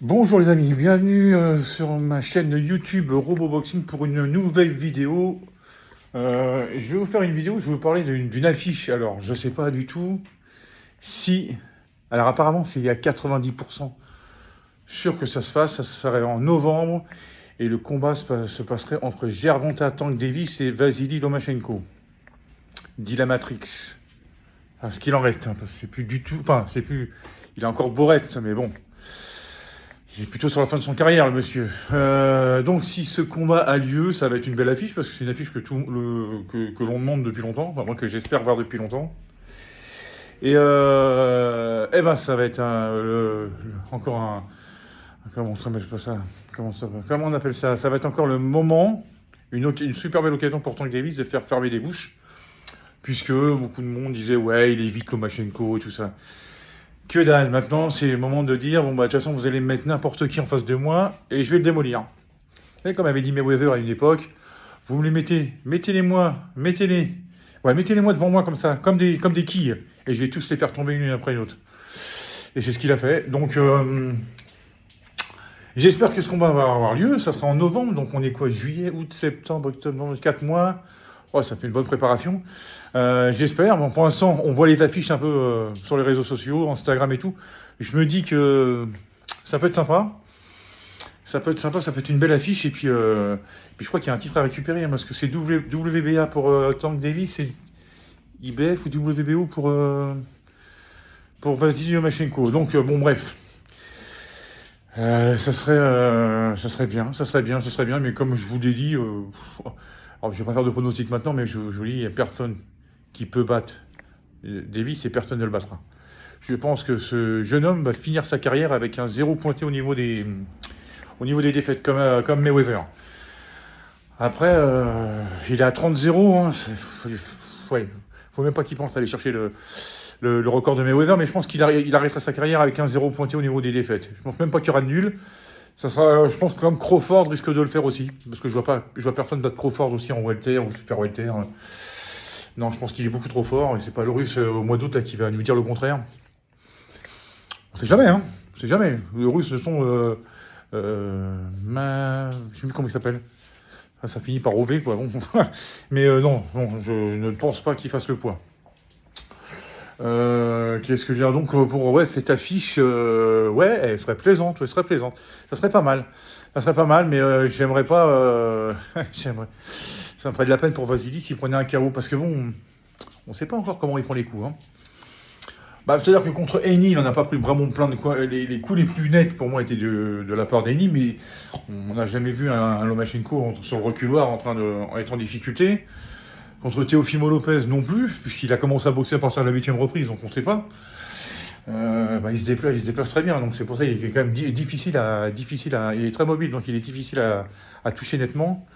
Bonjour les amis, bienvenue sur ma chaîne YouTube RoboBoxing pour une nouvelle vidéo. Je vais vous faire une vidéo, je vais vous parler d'une affiche. Alors, je sais pas du tout si... Alors apparemment, c'est à 90% sûr que ça se fasse, ça serait en novembre. Et le combat se passerait entre Gervonta Tank Davis et Vasily Lomachenko. Dit la Matrix. Enfin, ce qu'il en reste, hein, parce que c'est plus du tout... Enfin, c'est plus... Il a encore Borette, mais bon... Il est plutôt sur la fin de son carrière, le monsieur. Donc, si ce combat a lieu, ça va être une belle affiche, parce que c'est une affiche que l'on demande depuis longtemps, enfin, moi que j'espère voir depuis longtemps. Et ben, ça va être encore un... Comment ça s'appelle ça? Comment on appelle ça? Ça va être encore le moment, une super belle occasion pour Tank Davis de faire fermer les bouches, puisque beaucoup de monde disait, ouais, il évite Lomachenko et tout ça. Que dalle, maintenant c'est le moment de dire, bon bah de toute façon vous allez me mettre n'importe qui en face de moi et je vais le démolir. Et comme avait dit Mayweather à une époque, vous me les mettez-les-moi devant moi comme ça, comme des quilles, et je vais tous les faire tomber une après l'autre. Et c'est ce qu'il a fait, donc j'espère que ce combat va avoir lieu, ça sera en novembre, donc on est quoi, juillet, août, septembre, octobre, 4 mois. Oh, ça fait une bonne préparation. J'espère. Bon, pour l'instant, on voit les affiches un peu sur les réseaux sociaux, Instagram et tout. Je me dis que ça peut être sympa. Ça peut être une belle affiche. Et puis je crois qu'il y a un titre à récupérer, hein, parce que c'est WBA pour Tank Davis et IBF ou WBO pour Vasily Lomachenko. Donc, bon, bref. Ça serait bien. Mais comme je vous l'ai dit... Alors, je ne vais pas faire de pronostic maintenant, mais je vous dis, il n'y a personne qui peut battre Davis et personne ne le battra. Je pense que ce jeune homme va finir sa carrière avec un 0 pointé au niveau des défaites, comme Mayweather. Après, il est à 30-0. Hein, faut même pas qu'il pense aller chercher le record de Mayweather, mais je pense qu'il arrêtera sa carrière avec un 0 pointé au niveau des défaites. Je pense même pas qu'il y aura de nul. Ça sera, je pense que comme Crawford risque de le faire aussi, parce que je vois personne battre Crawford aussi en welter ou super welter. Non, je pense qu'il est beaucoup trop fort, et c'est pas le Russe au mois d'août là qui va nous dire le contraire. On sait jamais, hein. On sait jamais. Le Russe, ce sont je sais plus comment il s'appelle. Ça finit par OV, quoi. Bon. Mais non, je ne pense pas qu'il fasse le poids. Qu'est-ce que je veux dire donc pour cette affiche, elle serait plaisante, ça serait pas mal, mais j'aimerais pas, ça me ferait de la peine pour Vasily s'il prenait un KO, parce que bon, on sait pas encore comment il prend les coups, hein. Bah, c'est-à-dire que contre Haney, il en a pas pris vraiment plein de quoi. Les coups les plus nets pour moi étaient de la part d'Haney, mais on n'a jamais vu un Lomachenko sur le reculoir en être en difficulté. Contre Teofimo Lopez non plus, puisqu'il a commencé à boxer à partir de la 8e reprise, donc on ne sait pas. Il se déplace très bien, donc c'est pour ça qu'il est quand même difficile à... Il est très mobile, donc il est difficile à toucher nettement.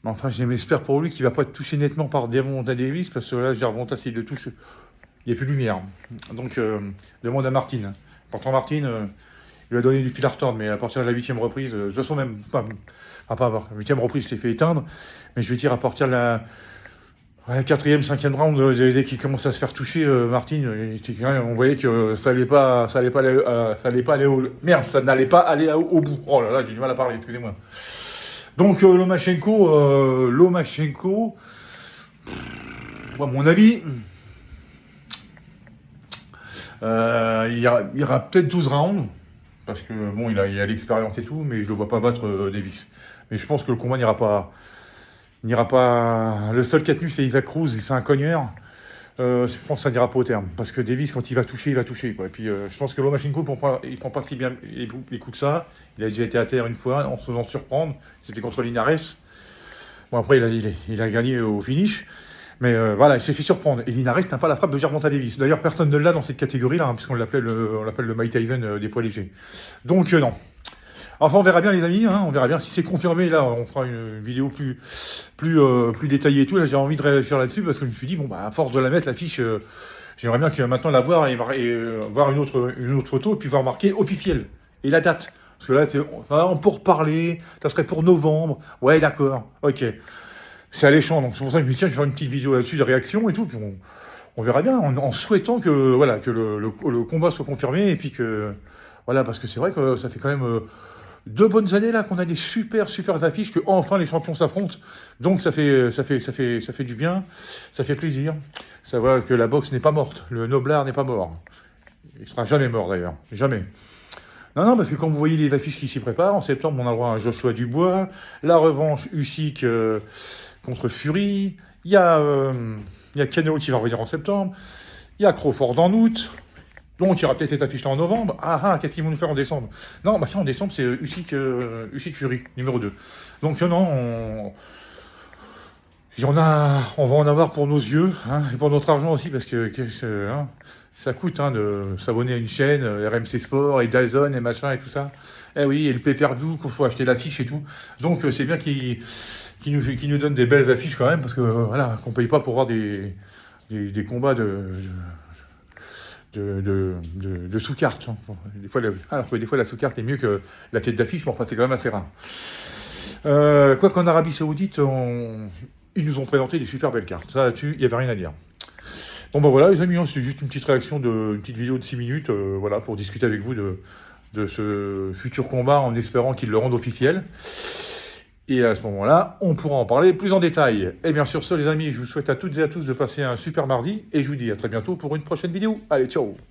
Mais enfin, j'espère pour lui qu'il ne va pas être touché nettement par Gervonta Davis, parce que là, Gervonta, s'il le touche, il n'y a plus de lumière. Donc, demande à Martine. Pourtant, Martine, il lui a donné du fil à retordre, mais à partir de la 8e reprise, de toute façon, même pas avoir. La 8e reprise s'est fait éteindre, mais je veux dire, à partir de la... Ouais, 4e, 5e round, dès qu'il commence à se faire toucher, Martine, on voyait que ça n'allait pas aller au bout. Oh là là, j'ai du mal à parler, excusez-moi. Donc Lomachenko, à mon avis, il y aura peut-être 12 rounds, parce que bon, il a l'expérience et tout, mais je le vois pas battre Davis. Mais je pense que le combat n'ira pas. Le seul qui a tenu, c'est Isaac Cruz, c'est un cogneur. Je pense que ça n'ira pas au terme. Parce que Davis, quand il va toucher, quoi. Et puis, je pense que Lomachenko, il prend pas si bien les coups que ça. Il a déjà été à terre une fois, en se faisant surprendre. C'était contre Linares. Bon, après, il a gagné au finish. Mais voilà, il s'est fait surprendre. Et Linares n'a pas la frappe de Gervonta Davis. D'ailleurs, personne ne l'a dans cette catégorie-là, hein, puisqu'on l'appelle le Mike Tyson des poids légers. Donc, non. Enfin, on verra bien, les amis, hein, on verra bien. Si c'est confirmé, là, on fera une vidéo plus détaillée et tout. Là, j'ai envie de réagir là-dessus, parce que je me suis dit, bon, bah, à force de la mettre, l'affiche, j'aimerais bien que maintenant la voir et voir une autre photo, et puis voir marquer officiel. Et la date. Parce que là, on peut reparler, ça serait pour novembre. Ouais, d'accord, ok. C'est alléchant, donc c'est pour ça que je me dis, tiens, je vais faire une petite vidéo là-dessus de réaction et tout, puis on verra bien, en souhaitant que le combat soit confirmé, et puis que... Voilà, parce que c'est vrai que ça fait quand même 2 bonnes années là qu'on a des super affiches, que enfin les champions s'affrontent. Donc ça fait du bien, ça fait plaisir. Ça voit que la boxe n'est pas morte, le noblard n'est pas mort. Il sera jamais mort d'ailleurs, jamais. Non, non, parce que quand vous voyez les affiches qui s'y préparent, en septembre, on a droit à un Joshua Dubois, la revanche Usyk contre Fury, il y a Canelo qui va revenir en septembre, il y a Crawford en août, donc il y aura peut-être cette affiche-là en novembre. Ah ah, qu'est-ce qu'ils vont nous faire en décembre? Non, bah ça, en décembre, c'est Usyk Fury, numéro 2. Donc non, on va en avoir pour nos yeux, hein, et pour notre argent aussi, parce que hein, ça coûte hein, de s'abonner à une chaîne, RMC Sport, et DAZN, et machin, et tout ça. Eh oui, et le pay-per-view, qu'il faut acheter l'affiche et tout. Donc c'est bien qu'ils nous donnent des belles affiches quand même, parce que voilà, qu'on paye pas pour voir des combats de sous-carte. Hein. Bon, alors que des fois, la sous-carte est mieux que la tête d'affiche, mais enfin, c'est quand même assez rare. Quoi qu'en Arabie Saoudite, ils nous ont présenté des super belles cartes. Ça, là-dessus, il n'y avait rien à dire. Bon, ben voilà, les amis, hein, c'est juste une petite réaction, une petite vidéo de 6 minutes, voilà, pour discuter avec vous de ce futur combat, en espérant qu'ils le rendent officiel. Et à ce moment-là, on pourra en parler plus en détail. Et bien sûr, ça, les amis, je vous souhaite à toutes et à tous de passer un super mardi, et je vous dis à très bientôt pour une prochaine vidéo. Allez, ciao!